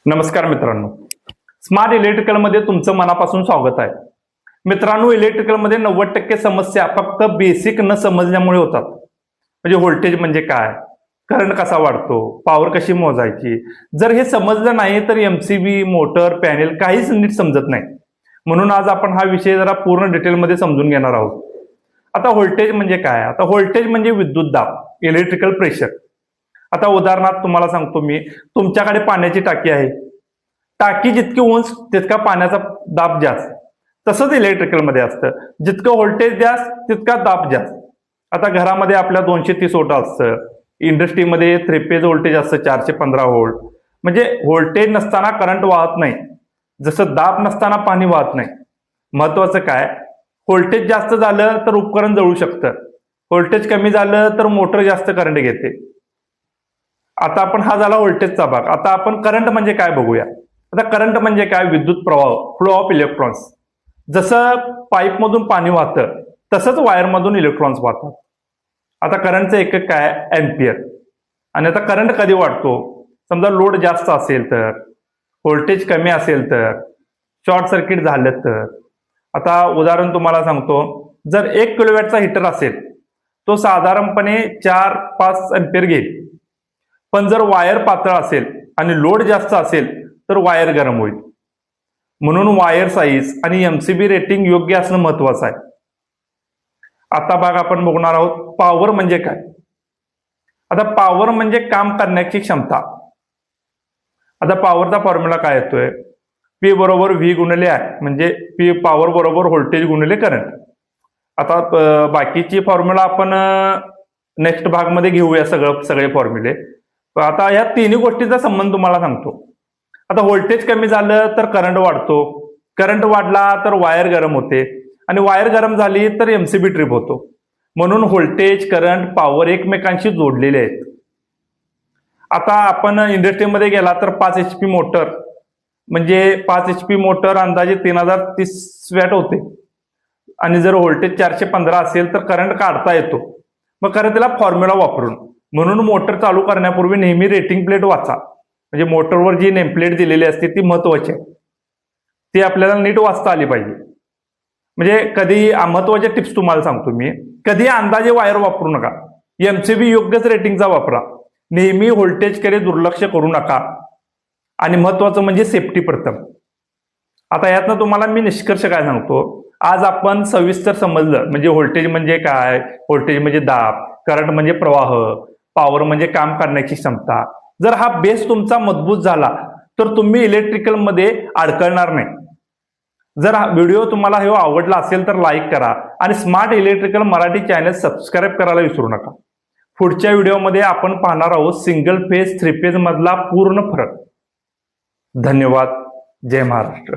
नमस्कार मित्रांनो, smart electrical मध्ये तुमचं मनापासून स्वागत आहे. मित्रांनो, इलेक्ट्रिकल मध्ये 90% समस्या फक्त बेसिक न समजल्यामुळे होतात. म्हणजे व्होल्टेज म्हणजे काय, करंट कसा वाढतो, पॉवर कशी मोजायची. जर हे समजलं नाही तर एमसीबी, मोटर, पॅनेल काहीच नीट समजत नाही. म्हणून आज आपण हा विषय जरा पूर्ण डिटेलमध्ये समजून घेणार आहोत. आता व्होल्टेज म्हणजे काय? आता व्होल्टेज म्हणजे विद्युत दाब, इलेक्ट्रिकल प्रेशर. आता उदाहरणार्थ तुम्हाला सांगतो मी, तुमच्याकडे पाण्याची टाकी आहे. टाकी जितकी उंच तितका पाण्याचा दाब जास्त. तसंच इलेक्ट्रिकल मध्ये असतं, जितकं व्होल्टेज जास्त तितका दाब जास्त. आता घरामध्ये आपल्या 230 वोल्ट असतं, इंडस्ट्रीमध्ये 3 फेज व्होल्टेज असतं 415 व्होल्ट. म्हणजे व्होल्टेज नसताना करंट वाहत नाही, जसं दाब नसताना पाणी वाहत नाही. महत्वाचं काय, व्होल्टेज जास्त झालं तर उपकरण जळू शकतं, व्होल्टेज कमी झालं तर मोटर जास्त करंट घेते. आता आपण हा झाला व्होल्टेजचा भाग. आता आपण करंट म्हणजे काय बघूया. आता करंट म्हणजे काय, विद्युत प्रवाह, फ्लो ऑफ इलेक्ट्रॉन्स. जसं पाईपमधून पाणी वाहतं तसंच वायरमधून इलेक्ट्रॉन्स वाहतात. आता करंटचं एकक काय, अँपियर. आणि आता करंट कधी वाढतो, समजा लोड जास्त असेल तर, व्होल्टेज कमी असेल तर, शॉर्ट सर्किट झालं तर. आता उदाहरण तुम्हाला सांगतो, जर 1 किलोवॅटचा हीटर असेल तो साधारणपणे 4-5 अँपियर घेईल. पण जर वायर पातळ असेल आणि लोड जास्त असेल तर वायर गरम होईल. म्हणून वायर साईज आणि एमसीबी रेटिंग योग्य असणं महत्वाचं आहे. आता भाग आपण बघणार आहोत, पॉवर म्हणजे काय. आता पॉवर म्हणजे काम करण्याची क्षमता. आता पॉवरचा फॉर्म्युला काय येतोय, पी बरोबर व्ही गुणिले आय, म्हणजे पी पॉवर बरोबर व्होल्टेज गुणिले करंट. आता बाकीची फॉर्म्युला आपण नेक्स्ट भागमध्ये घेऊया, सगळे फॉर्म्युले. आता या तिन्ही गोष्टींचा संबंध तुम्हाला सांगतो. आता व्होल्टेज कमी झालं तर करंट वाढतो, करंट वाढला तर वायर गरम होते, आणि वायर गरम झाली तर एमसीबी ट्रिप होतो. म्हणून व्होल्टेज, करंट, पॉवर एकमेकांशी जोडलेले आहेत. आता आपण इंडस्ट्रीमध्ये गेला तर 5 HP मोटर, म्हणजे 5 HP मोटर अंदाजे 3030 वॅट होते. आणि जर व्होल्टेज 415 असेल तर करंट काढता येतो. मग खरं त्याला फॉर्म्युला वापरून. म्हणून मोटर चालू करण्यापूर्वी नेहमी रेटिंग प्लेट वाचा. म्हणजे मोटरवर जी नेम प्लेट दिलेली असते ती महत्वाची आहे, ती आपल्याला नीट वाचता आली पाहिजे. म्हणजे कधी महत्वाच्या टिप्स तुम्हाला सांगतो मी, कधी अंदाजे वायर वापरू नका. एमसीबी योग्यच रेटिंगचा वापरा. नेहमी व्होल्टेजकडे दुर्लक्ष करू नका. आणि महत्वाचं म्हणजे सेफ्टी प्रथम. आता यातनं तुम्हाला मी निष्कर्ष काय सांगतो, आज आपण सविस्तर समजलं. म्हणजे व्होल्टेज म्हणजे काय, व्होल्टेज म्हणजे दाब, करंट म्हणजे प्रवाह, पॉवर म्हणजे काम करण्याची क्षमता. जर हा बेस तुमचा मजबूत झाला तर तुम्ही इलेक्ट्रिकल मध्ये अडकणार नाही. जर हा व्हिडिओ तुम्हाला आवडला असेल तर लाईक करा आणि smart electrical Marathi channel subscribe करायला विसरू नका. पुढच्या व्हिडिओमध्ये आपण पाहणार आहोत सिंगल फेज, 3 फेज मधला पूर्ण फरक. धन्यवाद. जय महाराष्ट्र.